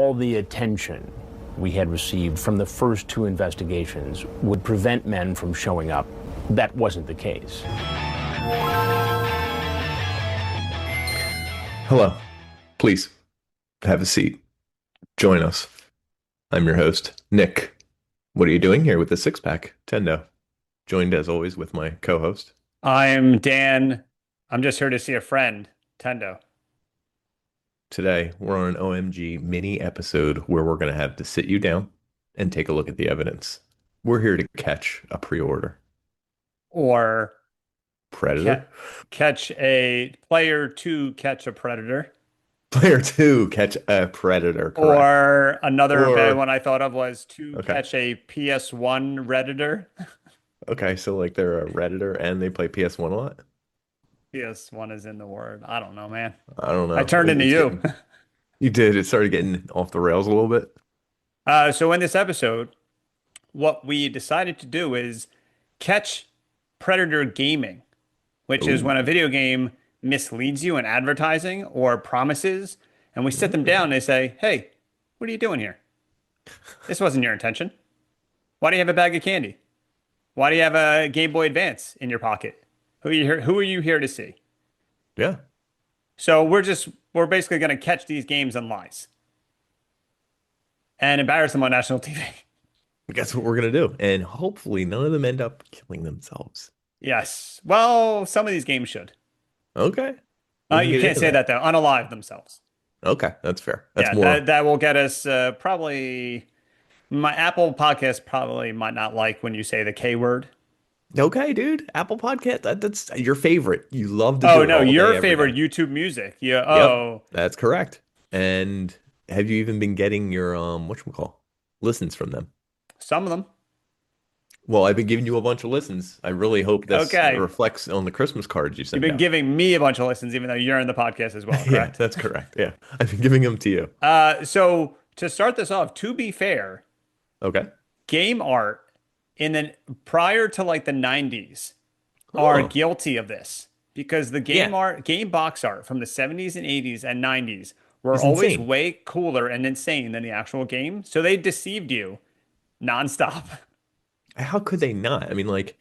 all the attention we had received from the first two investigations would prevent men from showing up. That wasn't the case. Hello. Please have a seat. Join us. I'm your host, Nick. What are you doing here with the six-pack, Tendo? Joined as always with my co-host. I'm Dan. I'm just here to see a friend, Tendo. Today, we're on an OMG mini episode where we're going to have to sit you down and take a look at the evidence. We're here to catch a pre-order. Or Predator? catch a player to catch a predator. Player 2, catch a predator, correct. Or another bad one I thought of was to catch a PS1 Redditor. Okay, so like they're a Redditor and they play PS1 a lot? PS1 is in the word. I don't know, man. I don't know. I turned into you. You did. It started getting off the rails a little bit. So in this episode, what we decided to do is catch predator gaming, which is when a video game misleads you in advertising or promises, and we sit them down and they say, "Hey, what are you doing here? This wasn't your intention. Why do you have a bag of candy? Why do you have a Game Boy Advance in your pocket? Who are you here to see?" Yeah. So we're basically going to catch these games and lies and embarrass them on national TV. That's what we're going to do. And hopefully none of them end up killing themselves. Yes. Well, some of these games should. Okay. You can't say that though. Unalive themselves. Okay, that's fair. That's more. That will get us probably. My Apple podcast probably might not like when you say the K word. Okay, dude. Apple Podcast. That's your favorite. You love to do Oh it no, all your day, favorite every day. YouTube music. Yeah. Oh, Yep, that's correct. And have you even been getting your whatchamacall listens from them? Some of them. Well, I've been giving you a bunch of listens. I really hope this Okay. reflects on the Christmas cards you sent You've been out. giving me a bunch of listens, even though you're in the podcast as well, Yeah, correct? that's correct. Yeah, I've been giving them to you. So to start this off, to be fair, Okay. game art in the prior to like the 90s are guilty of this because the game box art from the 70s and 80s and 90s were It's always insane. way cooler and insane than the actual game. So they deceived you nonstop. How could they not? I mean, like,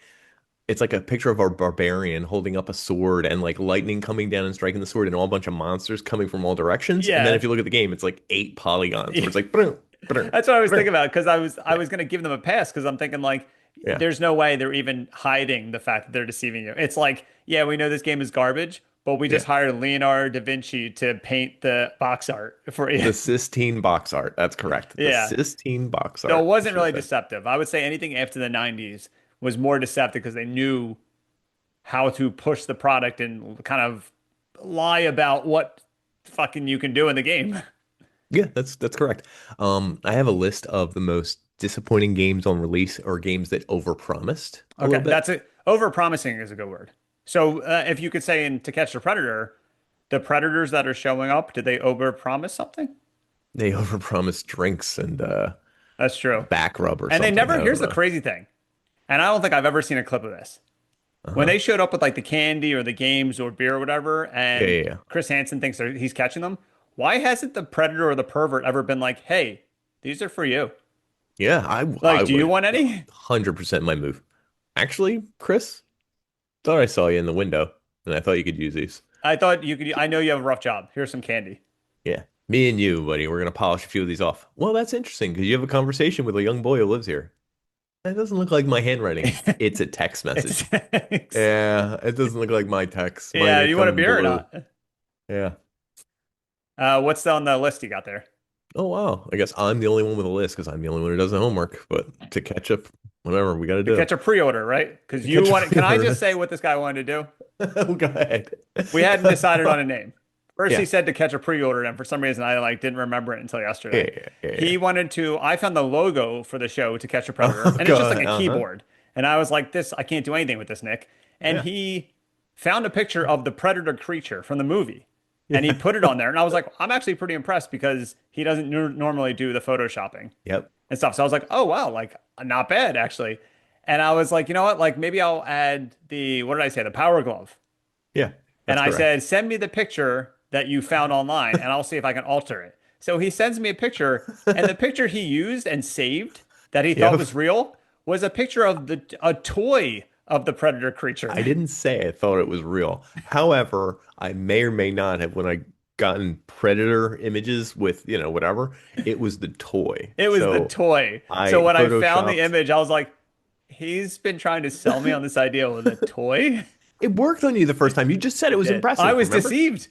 it's like a picture of our barbarian holding up a sword and like lightning coming down and striking the sword and all a bunch of monsters coming from all directions. Yeah. And then if you look at the game, it's like 8 polygons where it's like, That's what I was thinking about because I was going to give them a pass because I'm thinking like, Yeah. there's no way they're even hiding the fact that they're deceiving you. It's like, yeah, we know this game is garbage, but we just hired Leonardo da Vinci to paint the box art for you. The Sistine box art. That's correct. Yeah. The Sistine box art. So it wasn't really deceptive. I would say anything after the 90s was more deceptive because they knew how to push the product and kind of lie about what fucking you can do in the game. Yeah, that's correct. I have a list of the most disappointing games on release or games that overpromised a Okay, little bit. that's it. Over-promising is a good word. So if you could say in To Catch the Predator, the predators that are showing up, did they over-promise something? They overpromised drinks and That's true. back rub or And they something. never, I don't here's the know. crazy thing, and I don't think I've ever seen a clip of this. When they showed up with like the candy or the games or beer or whatever, and Yeah. Chris Hansen thinks he's catching them, why hasn't the predator or the pervert ever been like, "Hey, these are for you. Yeah, Like, do you want any?" 100% my move. Actually, Chris, thought I saw you in the window and I thought you could use these. I thought you could. I know you have a rough job. Here's some candy. Yeah, me and you, buddy, we're gonna polish a few of these off. Well, that's interesting because you have a conversation with a young boy who lives here. That doesn't look like my handwriting. It's a text message. Yeah, it doesn't look like my text. Mine Yeah, are you want a coming beer or blue. not? Yeah. What's on the list you got there? Oh wow. I guess I'm the only one with a list because I'm the only one who does the homework. But to catch up, whatever we got to do. Catch a pre-order, right? Because To you catch a want. Can I pre-order. just say what this guy wanted to do? Oh, go ahead. We hadn't decided on a name. First, Yeah. he said to catch a pre-order, and for some reason, I like didn't remember it until yesterday. Yeah. He wanted to. I found the logo for the show to catch a predator, Oh, and it's just God, like a keyboard. And I was like, "This, I can't do anything with this, Nick." And Yeah. he found a picture of the predator creature from the movie, and he put it on there. And I was like, "I'm actually pretty impressed because he doesn't normally do the photoshopping Yep. and stuff." So I was like, "Oh wow, like not bad actually." And I was like, you know what? Like maybe I'll add the what did I say? The power glove. Yeah. And That's I correct. said, send me the picture that you found online and I'll see if I can alter it. So he sends me a picture, and the picture he used and saved that he thought Yep. was real was a picture of a toy of the predator I creature. didn't say I thought it was real. However, I may or may not have when I gotten Predator images with, whatever, it was the toy. It was the So toy. So I when I found the photoshopped. image, I was like, he's been trying to sell me on this idea with a toy. It worked on you the first time. You just said it It was did. I impressive, was remember? deceived.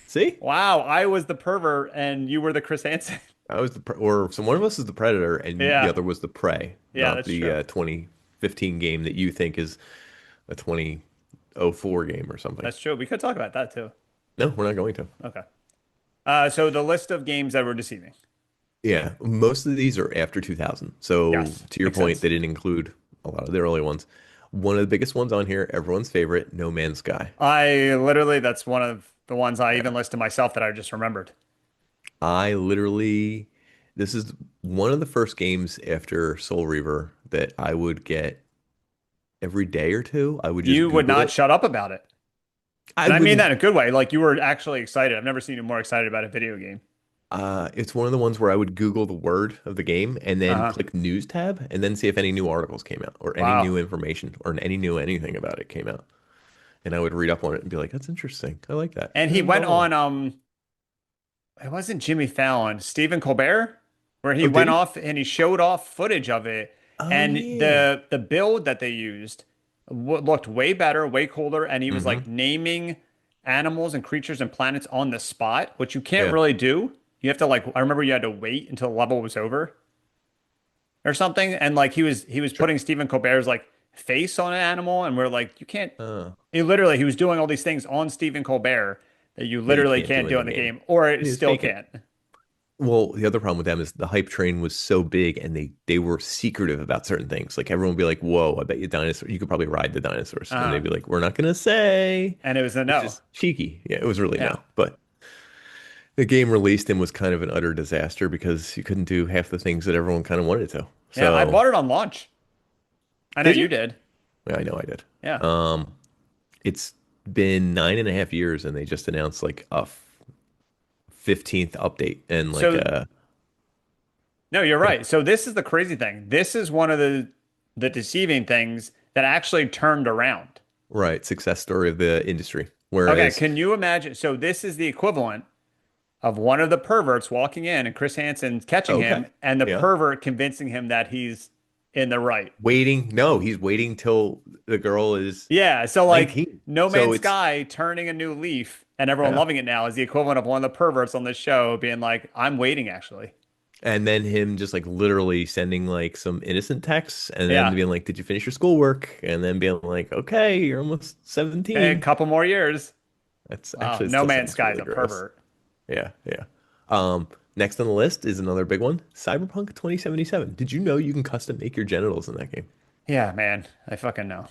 See? Wow, I was the pervert and you were the Chris Hansen. I was or so one of us is the predator and the Yeah. other was the prey, Yeah, not that's the true. 2015 game that you think is a 2004 game or something. That's true. We could talk about that too. No, we're not going to. Okay. So the list of games that were deceiving. Yeah, most of these are after 2000. So Yes, to your makes point, sense. they didn't include a lot of the early ones. One of the biggest ones on here, everyone's favorite, No Man's Sky. That's one of the ones I even listed myself that I just remembered. I literally, this is one of the first games after Soul Reaver that I would get every day or two. I would just You would Google not it. shut up about it. I And I mean that wouldn't. in a good way. Like you were actually excited. I've never seen you more excited about a video game. It's one of the ones where I would Google the word of the game and then Uh-huh. click news tab and then see if any new articles came out or any Wow. new information or any new anything about it came out. And I would read up on it and be like, that's interesting. I like that. And he And blah, went blah, blah. on it wasn't Jimmy Fallon, Stephen Colbert, where he Oh, did went he? off and he showed off footage of it. Oh, And yeah. the build that they used looked way better, way cooler, and he was Hmm. like naming animals and creatures and planets on the spot, which you can't Yeah. really do. You have to like I remember you had to wait until the level was over or something. And like he was Sure. putting Stephen Colbert's like face on an animal, and we're like, you can't Uh, he was doing all these things on Stephen Colbert that you that you literally can't do can't in do the in the game. game, or it He was still faking. can't. Well, the other problem with them is the hype train was so big and they were secretive about certain things. Like everyone would be like, whoa, I bet you dinosaur you could probably ride the dinosaurs. And they'd Uh, be like, we're not gonna say, and it was a which no. is cheeky. Yeah, it was really Yeah. no. But the game released and was kind of an utter disaster because you couldn't do half the things that everyone kind of wanted to. Yeah, I So bought it on launch. I know did you you? did. Yeah, I know I did. Yeah. Um, it's been 9.5 years and they just announced like a 15th update and like So no, you're right. So this is the crazy thing. This is one of the deceiving things that actually turned around. right success story of the industry. Okay, Whereas can you imagine? So this is the equivalent of one of the perverts walking in and Chris Hansen catching okay, him and the yeah. pervert convincing him that he's in the right. Waiting. No, he's waiting till the girl is Yeah, so like 19. No So Man's it's, Sky turning a new leaf and everyone yeah. loving it now is the equivalent of one of the perverts on this show being like, I'm waiting actually. And then him just like literally sending like some innocent texts and then Yeah. being like, did you finish your schoolwork? And then being like, okay, you're almost A 17. couple more years. That's Wow, actually, it No still Man's sounds Sky is really a gross. pervert. Yeah, yeah. Next on the list is another big one, Cyberpunk 2077. Did you know you can custom make your genitals in that game? Yeah, man, I fucking know.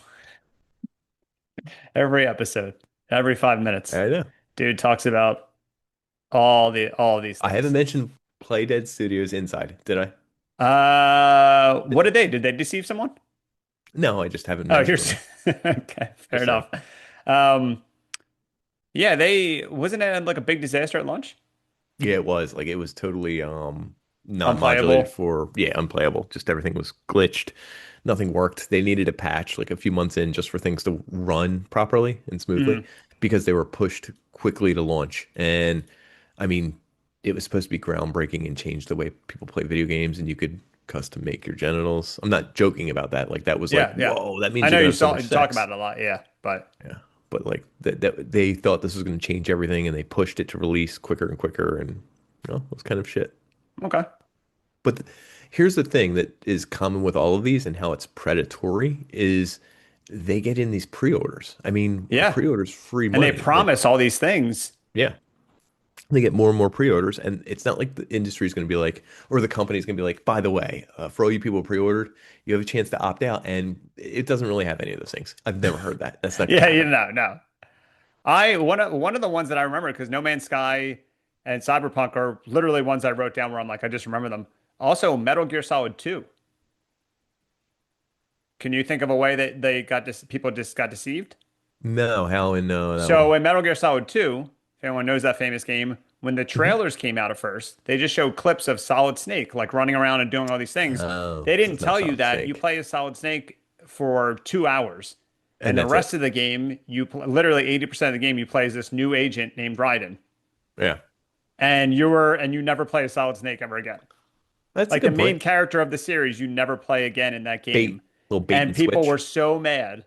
Every episode, every 5 minutes, I know. dude talks about all of these I haven't things. mentioned Play Dead Studios Inside, did I? What did they? Did they deceive someone? No, I just haven't Oh, mentioned them. okay, fair Just saying. enough. Um, yeah, they wasn't it like a big disaster at launch? Yeah, it was. Like it was totally non-modulated Unplayable. for yeah, unplayable. Just everything was glitched. Nothing worked. They needed a patch like a few months in just for things to run properly and smoothly Mhm. because they were pushed quickly to launch. And I mean, it was supposed to be groundbreaking and change the way people play video games and you could custom make your genitals. I'm not joking about that. Like that was like, Yeah, yeah. whoa, that I means know you're gonna you have so saw much you talk sex. about it a lot. Yeah, but Yeah. But like that they thought this was going to change everything and they pushed it to release quicker and quicker and it was kind of shit. okay. But here's the thing that is common with all of these and how it's predatory is they get in these pre-orders. I mean, a Yeah, pre-order's free and they money. Like, promise all these things. yeah. They get more and more pre-orders and it's not like the industry is going to be like or the company's going to be like, by the way, for all you people who pre-ordered, you have a chance to opt out and it doesn't really have any of those things. I've never heard that. That's not going to Yeah, you happen. know, no. I one of the ones that I remember because No Man's Sky and Cyberpunk are literally ones I wrote down where I'm like, I just remember them. Also, Metal Gear Solid 2. Can you think of a way that they got this people just got deceived? No, how in that So one? in Metal Gear Solid 2, if anyone knows that famous game, when the Mhm. trailers came out at first, they just showed clips of Solid Snake, like running around and doing all these things. Oh, They this didn't is not tell you Solid that you Snake. play as Solid Snake for 2 hours. And And the that's rest it. of the game, literally 80% of the game, you play as this new agent named Raiden. Yeah. And you never play as Solid Snake ever again. That's a Like the good main point. character of the series, you never play again in that game. Little bait And and people were switch. so mad.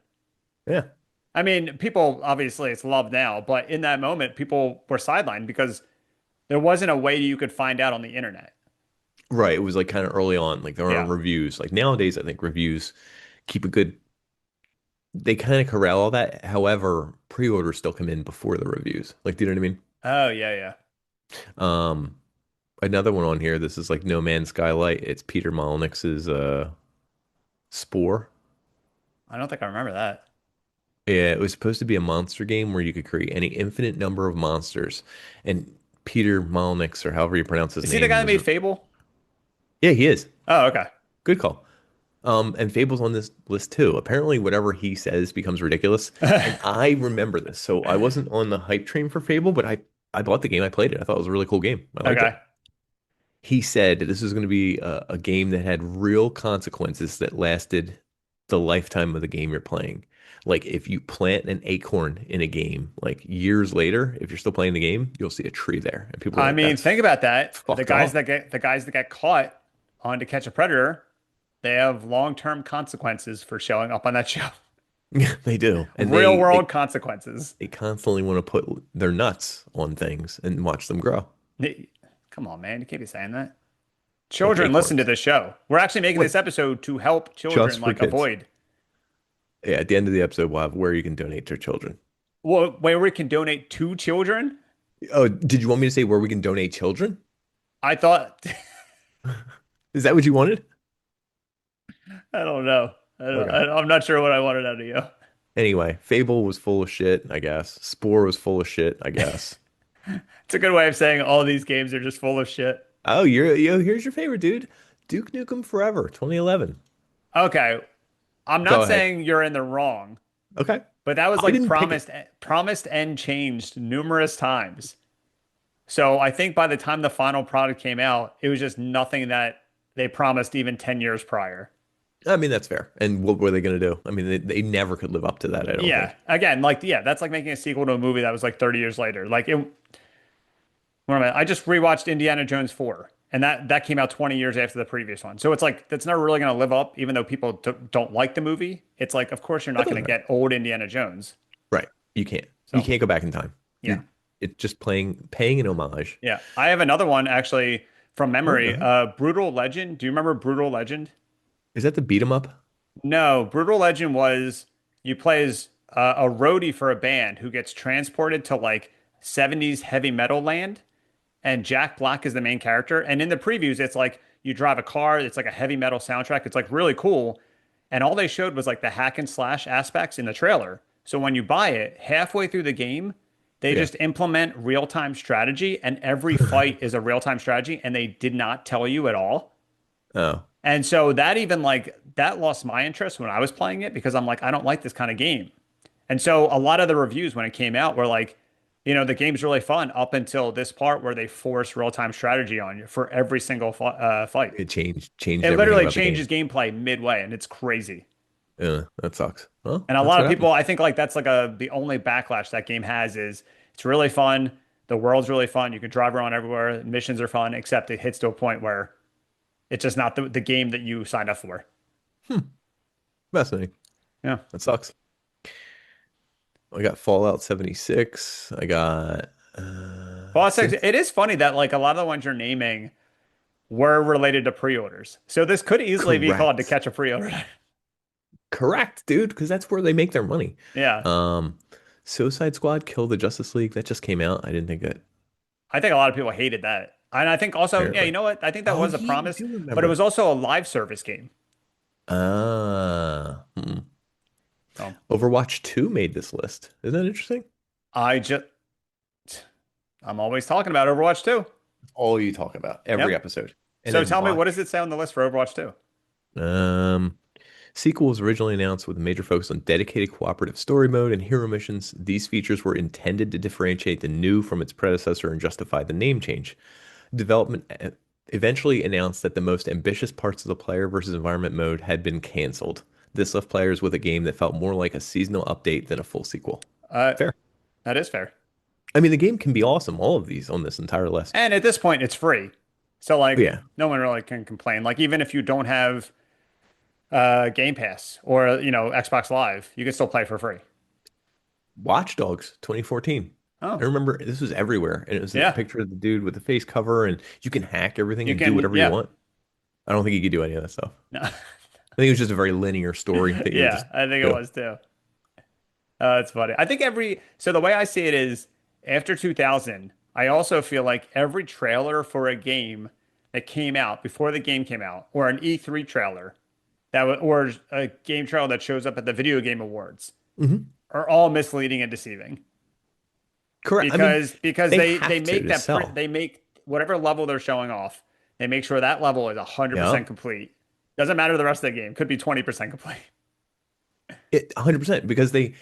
Yeah. I mean, people obviously it's loved now, but in that moment, people were sidelined because there wasn't a way you could find out on the internet. Right. It was like kind of early on. Like there aren't Yeah. reviews. Like nowadays, I think reviews keep a good, they kind of corral all that. However, pre-orders still come in before the reviews. Like, do you know what I mean? Oh, yeah, yeah. Um, Another one on here. This is like No Man's Skylight. It's Peter Molyneux's Spore. I don't think I remember that. Yeah, it was supposed to be a monster game where you could create any infinite number of monsters. And Peter Molyneux, or however you pronounce his Is he the name, guy that was made Fable? yeah, he is. Oh, okay. Good call. And Fable's on this list too. Apparently, whatever he says becomes ridiculous. And I remember this. So I wasn't on the hype train for Fable, but I bought the game. I played it. I thought it was a really cool game. I liked Okay. it. He said this was going to be a game that had real consequences that lasted the lifetime of the game you're playing. Like if you plant an acorn in a game, like years later, if you're still playing the game, you'll see a tree there. And people are I like, mean, that's think about that. fucked off. The guys that get caught on To Catch a Predator, they have long-term consequences for showing up on that show. Yeah, they do. And Real world consequences. they constantly want to put their nuts on things and watch them grow, Come on, man. You can't be saying that. like Children listen to acorns. the show. We're actually making What? this episode to help children Just for like kids. avoid. Yeah, at the end of the episode, we'll have where you can donate to children. Well, where we can donate to children. Oh, did you want me to say where we can donate children? I thought, Is that what you wanted? I don't know. Okay. I'm not sure what I wanted out of you. Anyway, Fable was full of shit, I guess. Spore was full of shit, I guess. It's a good way of saying all these games are just full of shit. Oh, here's your favorite dude. Duke Nukem Forever, 2011. Okay, I'm Go not ahead. saying you're in the wrong, Okay. but that was I like didn't pick it. promised and changed numerous times. So I think by the time the final product came out, it was just nothing that they promised even 10 years prior. I mean, that's fair. And what were they going to do? I mean, they never could live up to that, I don't Yeah. think. Again, like yeah, that's like making a sequel to a movie that was like 30 years later. Like it what am I just rewatched Indiana Jones 4 and that came out 20 years after the previous one. So it's like that's never really going to live up even though people don't like the movie. It's like of course you're That not going doesn't to matter. get old Indiana Jones. Right. You can't. You So, can't go back in time. yeah. It's just paying an homage. Yeah. I have another one actually from Oh, go memory. ahead. Brutal Legend. Do you remember Brutal Legend? Is that the beat 'em up? No, Brutal Legend was you play as a roadie for a band who gets transported to like 70s heavy metal land, and Jack Black is the main character. And in the previews, it's like you drive a car, it's like a heavy metal soundtrack. It's like really cool. And all they showed was like the hack and slash aspects in the trailer. So when you buy it, halfway through the game, they Yeah. just implement real-time strategy, and every fight is a real-time strategy, and they did not tell you at all. Oh, And so that even like that lost my interest when I was playing it because I'm like, I don't like this kind of game. And so a lot of the reviews when it came out were like, the game's really fun up until this part where they force real-time strategy on you for every single fight. it changed It everything literally about the changes game. gameplay midway, and it's crazy. That sucks. Well, And a that's lot what of people, happens. I think like that's like the only backlash that game has is it's really fun. The world's really fun. You can drive around everywhere. Missions are fun, except it hits to a point where it's just not the game that you signed up for. Fascinating. Yeah. That sucks. I got Fallout 76. I got Well, Synth. it is funny that like a lot of the ones you're naming were related to pre-orders. So this could easily be called To Correct. Catch a Pre-Order. Correct, dude, because that's where they make their money. Yeah. Um, Suicide Squad Kill the Justice League. That just came out. I didn't think that. I think a lot of people hated that. And I think also, yeah, you Apparently. know what? I think that Oh was a yeah, I promise, do but it was remember. also a live service game. Ah, So Overwatch 2 made this list. Isn't that interesting? I just, I'm always talking about Overwatch 2. All you talk about every Yep. episode. And So then tell me, what watch. does it say on the list for Overwatch 2? Um, Sequel was originally announced with a major focus on dedicated cooperative story mode and hero missions. These features were intended to differentiate the new from its predecessor and justify the name change. Development eventually announced that the most ambitious parts of the player versus environment mode had been canceled. This left players with a game that felt more like a seasonal update than a full sequel. Uh, Fair. that is fair. I mean, the game can be awesome, all of these on this entire list. And at this point, it's free. So like Yeah. no one really can complain. Like even if you don't have Game Pass or Xbox Live, you can still play for free. Watch Dogs 2014. I Oh, remember this was everywhere, and it was a yeah. picture of the dude with the face cover, and you can hack everything You and do can, whatever you yeah. want. I don't think you could do any of that stuff. No. I think it was just a very linear story that you would Yeah, just I think it do. was too. It's funny. I think so the way I see it is after 2000, I also feel like every trailer for a game that came out before the game came out, or an E3 trailer or a game trailer that shows up at the Video Game Awards, Mhm. are all misleading and deceiving Correct. I mean, because they they have make to sell. they make whatever level they're showing off, they make sure that level is Yeah, 100% complete. Doesn't matter the rest of the game. Could be 20% complete. 100% because they.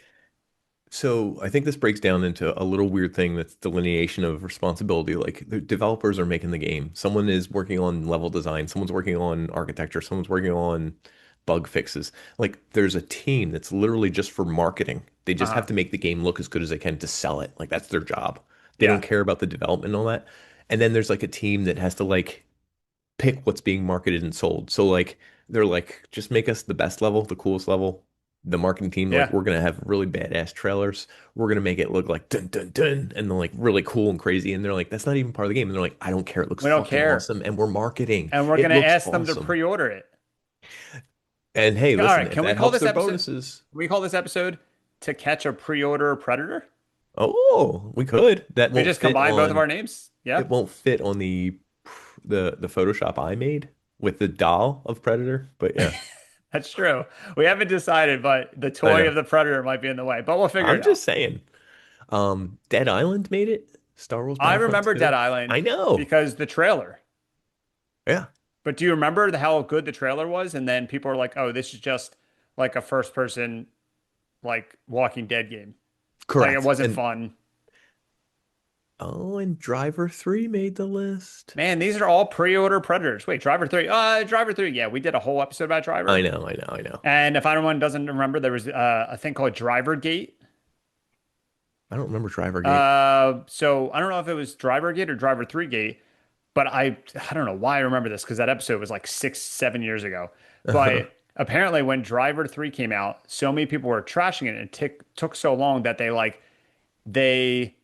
So I think this breaks down into a little weird thing that's delineation of responsibility. Like the developers are making the game. Someone is working on level design. Someone's working on architecture. Someone's working on bug fixes. Like there's a team that's literally just for marketing. They just Uh-huh. have to make the game look as good as they can to sell it. Like that's their job. They don't Yeah. care about the development and all that. And then there's like a team that has to like pick what's being marketed and sold. So like they're like, just make us the best level, the coolest level. The marketing team, like, Yeah. we're gonna have really badass trailers. We're gonna make it look like dun dun dun and then like really cool and crazy. And they're like, that's not even part of the game. And they're like, I don't care. It looks We don't fucking care. awesome. And we're marketing. And we're It gonna looks ask them to awesome. pre-order it. And hey, All listen, right, if can we that call helps this their episode? bonuses, We call this episode "To Catch a Pre-Order Predator." oh, we could. That We won't just fit combine both of on our names. Yeah, it won't fit on the Photoshop I made with the doll of Predator. But yeah, that's true. We haven't decided, but the I toy know. of the Predator might be in the way. But we'll figure I'm it out. just saying. Dead Island made it. Star Wars I Battlefront remember Dead 2. Island I know. because the trailer. Yeah. But do you remember how good the trailer was? And then people are like, "Oh, this is just like a first-person, like Walking Dead game. Like it Correct. wasn't And fun." oh, and Driver 3 made the list. Man, these are all pre-order Predators. Wait, Driver 3. Driver 3. Yeah, we did a whole episode about Driver. I know. And if anyone doesn't remember, there was a thing called Driver Gate. I don't remember Driver Gate. So I don't know if it was Driver Gate or Driver 3 Gate, but I don't know why I remember this because that episode was like 6, 7 years ago. But apparently, when Driver 3 came out, so many people were trashing it, and it took so long that they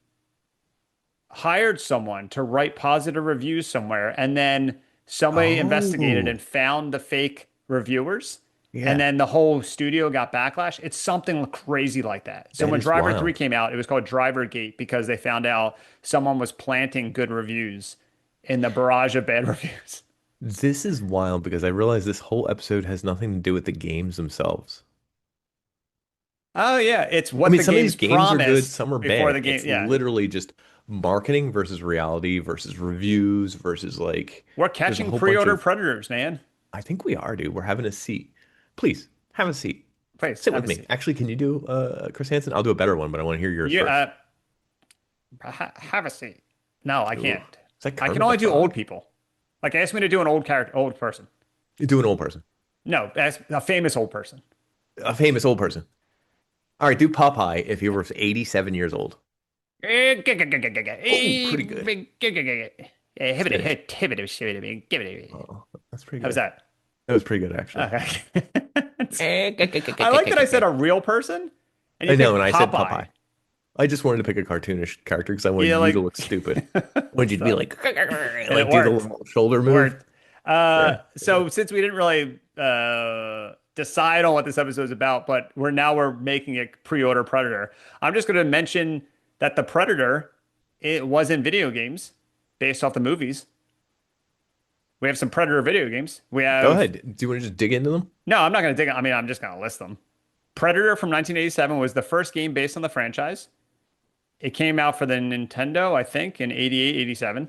hired someone to write positive reviews somewhere, and then somebody investigated Oh, and found the fake reviewers, and yeah. then the whole studio got backlash. It's something crazy like that. So That when is Driver 3 wild. came out, it was called Driver Gate because they found out someone was planting good reviews in the barrage of bad reviews. This is wild because I realize this whole episode has nothing to do with the games themselves. Oh yeah, it's I what mean, the some of games these games are good, promised some are before the bad. game. It's Yeah, literally just marketing versus reality versus reviews versus like we're there's a catching whole bunch pre-order of predators, man. I think we are, dude. We're having a seat. Please have a seat. Please Sit have with a me. seat. Actually, can you do Chris Hansen? I'll do a better one, but I want to hear yours You first. have a seat. No, I Ooh. can't. Is that I can Kermit only the do old Frog? people. Like ask me to do an old character, old person. You do an old person. No, ask a famous old person. A famous old person. All right, do Popeye if he was 87 years old. Oh, pretty good. Spinach. Oh, that's pretty How's good. that? That was pretty good, actually. Okay. I I like that I said a real person and you know, picked and I said Popeye. Popeye. I just wanted to pick a cartoonish character because I wanted Yeah, you to like look stupid. Wanted you to be so, like, and it like do the worked. little shoulder It move. worked. Yeah. So since we didn't really decide on what this episode is about, but we're making it pre-order Predator. I'm just going to mention that the Predator it was in video games based off the movies. We have some Predator video games. We Go have ahead. Do you want to just dig into them? no, I'm not going to dig. I mean, I'm just going to list them. Predator from 1987 was the first game based on the franchise. It came out for the Nintendo, I think, in 88, 87.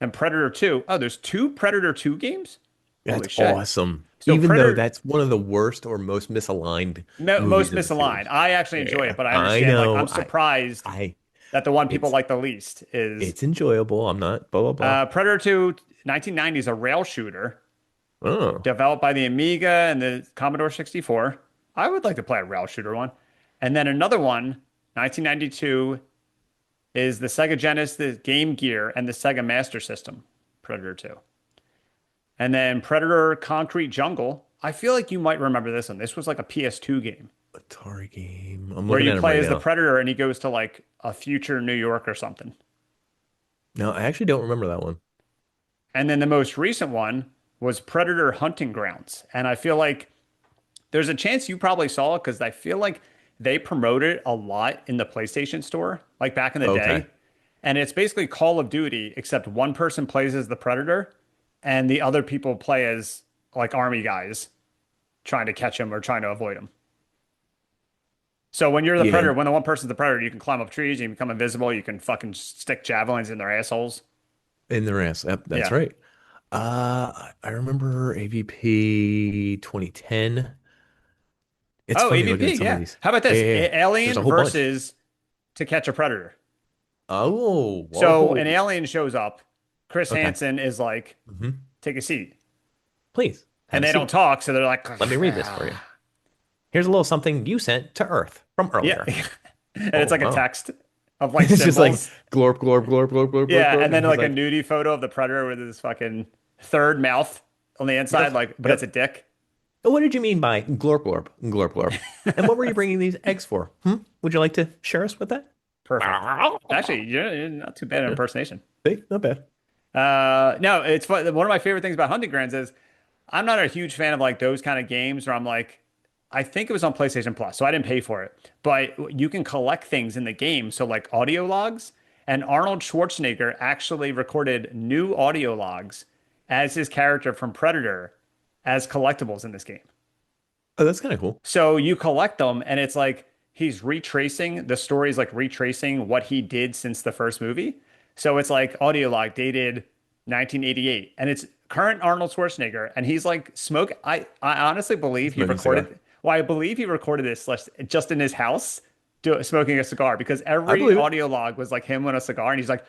And Predator 2. Oh, there's two Predator 2 games? Holy That's shit. awesome. So Even though Predator that's one of the worst or most misaligned most movies in the misaligned. series. I actually enjoy it, Yeah, but I I understand like know. I'm surprised I, that the one people it's like the least is it's enjoyable. I'm not blah blah blah. Predator 2 1990 is a rail shooter Oh, developed by the Amiga and the Commodore 64. I would like to play a rail shooter one. And then another one, 1992, is the Sega Genesis, the Game Gear, and the Sega Master System, Predator 2. And then Predator Concrete Jungle. I feel like you might remember this one. This was like a PS2 game Atari game. I'm where looking you at him play right as the now. Predator and he goes to like a future New York or something. No, I actually don't remember that one. And then the most recent one was Predator Hunting Grounds. And I feel like there's a chance you probably saw it because I feel like they promoted it a lot in the PlayStation Store, like back in the Okay. day. And it's basically Call of Duty, except one person plays as the Predator and the other people play as like army guys trying to catch him or trying to avoid him. So when you're the Yeah, Predator, when the one person's the Predator, you can climb up trees, you can become invisible, you can fucking stick javelins in their assholes. in the rest. Yep, that's Yeah. right. I remember AVP 2010. It's Oh, funny looking at AVP, some of yeah. these. How about Yeah, this? yeah, yeah. There's Alien a whole bunch. versus To Catch a Predator. Oh, So an whoa. alien shows up. Chris Okay. Hansen is like, Hmm. take a seat. Please have And a they don't seat. talk, so they're like, Let me read this for you. Here's a little something you sent to Earth from yeah. earlier. And Oh, it's like a wow. text of like It's just like symbols. glorp, glorp, glorp, glorp, glorp, glorp, Yeah. glorp. And And then he's like a like, nudie photo of the Predator with his fucking third mouth on the inside, yep, like, but it's a yep. dick. What did you mean by glorp, glorp, glorp, glorp? And what were you bringing these eggs for? Hmm? Would you like to share us with that? Perfect. Actually, you're not too bad at Yeah. impersonation. See? Not bad. No, it's fun. One of my favorite things about Hunting Grounds is I'm not a huge fan of like those kind of games where I'm like, I think it was on PlayStation Plus, so I didn't pay for it. But you can collect things in the game, so like audio logs. And Arnold Schwarzenegger actually recorded new audio logs as his character from Predator as collectibles in this game. Oh, that's kind of cool. So you collect them, and it's like he's retracing the stories, like retracing what he did since the first movie. So it's like audio log dated 1988, and it's current Arnold Schwarzenegger, and he's like smoke. I honestly believe he Smoking cigar. recorded. Well, I believe he recorded this just in his house, smoking a cigar, because I every believe it. audio log was like him with a cigar, and he's like,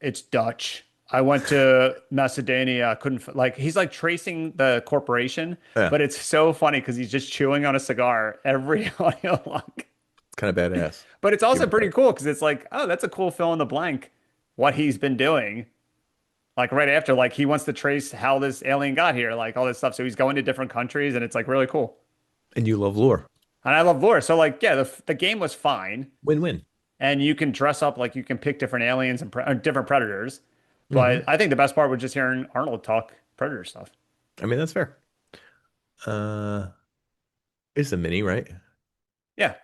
"It's Dutch. I went to Macedonia. Couldn't like." He's like tracing the corporation, Yeah, but it's so funny because he's just chewing on a cigar every audio log. it's kind of badass. But it's Give also it pretty that. cool because it's like, oh, that's a cool fill in the blank. What he's been doing, like right after, like he wants to trace how this alien got here, like all this stuff. So he's going to different countries, and it's like really cool. And you love lore. And I love lore. So like, yeah, the game was fine, Win-win. and you can dress up like you can pick different aliens and different predators. But Hmm. I think the best part was just hearing Arnold talk predator stuff. I mean, that's fair. Uh, it's a mini, right? Yeah,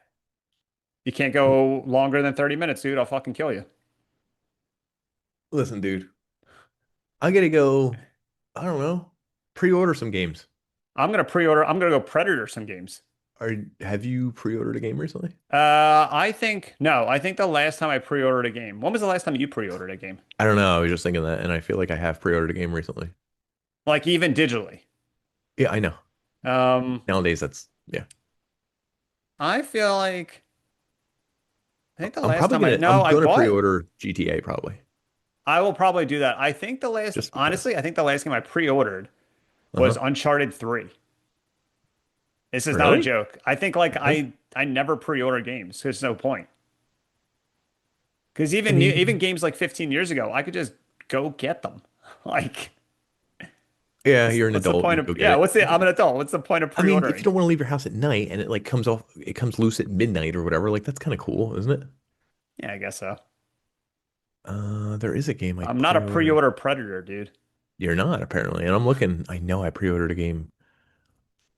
you can't go longer than 30 minutes, dude. I'll fucking kill you. Listen, dude, I gotta go. I don't know. Pre-order some games. I'm gonna pre-order. I'm gonna go Predator some games. Have you pre-ordered a game recently? I think no. I think the last time I pre-ordered a game. When was the last time you pre-ordered a game? I don't know. I was just thinking that, and I feel like I have pre-ordered a game recently. Like even digitally. Yeah, I know. Um, Nowadays, that's yeah. I feel like I think the I'm last probably time I gonna no, I'm I gonna bought. pre-order GTA probably I will probably do that. I think the last, just because. honestly, I think the last game I pre-ordered was Uh-huh. Uncharted 3. This is not a Really? joke. I think like Okay. I never pre-order games. There's no point. Because I even mean, games like 15 years ago, I could just go get them. Like, yeah, you're an what's the adult. point You of go get yeah? it. What's the I'm an adult. What's the point of I mean, if you pre-ordering? don't want to leave your house at night and it like it comes loose at midnight or whatever, like that's kind of cool, isn't it? Yeah, I guess so. There is a game I I'm not a pre-ordered. pre-order predator, dude. You're not apparently, and I'm looking. I know I pre-ordered a game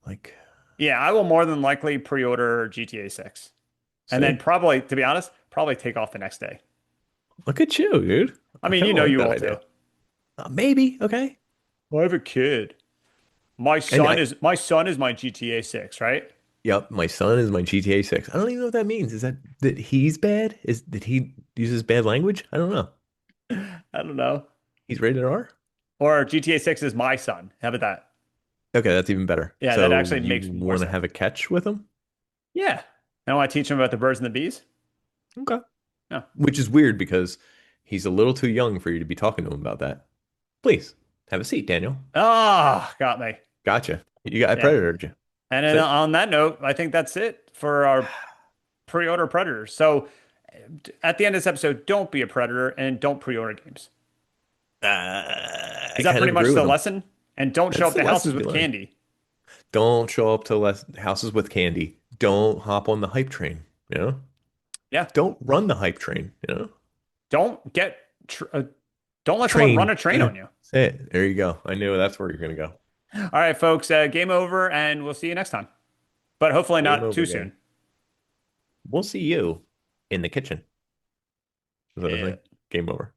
like Yeah, I will more than likely pre-order GTA 6. And then say, probably, to be honest, probably take off the next day. look at you, dude. I I mean, kind you of know like you that will too. idea. Maybe okay. I have a kid. And I, My son is my GTA 6, right? yep, my son is my GTA 6. I don't even know what that means. Is that he's bad? Is that he uses bad language? I don't know. I don't know. He's rated R? Or GTA 6 is my son. How about that? Okay, that's even better. Yeah, So that actually you makes more want to sense. have a catch with him? Yeah. I want to teach him about the birds and the bees. Okay. Yeah. Which is weird because he's a little too young for you to be talking to him about that. Please have a seat, Daniel. Ah, got me. Gotcha. You got a Yeah. predator, did you? And then Sit. on that note, I think that's it for our pre-order predators. So at the end of this episode, don't be a predator and don't pre-order games. I Is that kind of pretty agree much with the him. lesson? And don't show That's up the to lesson houses to be with learned. candy. Don't show up to houses with candy. Don't hop on the hype train. You know? Yeah. Don't run the hype train. You know? Don't get tr don't let someone run Train. a train Yeah. on you. Say it. There you go. I knew that's where you're gonna go. All right, folks, game over, and we'll see you next time. But hopefully Game not over, too game. soon. We'll see you in the kitchen. Is that a Yeah. thing? Game over.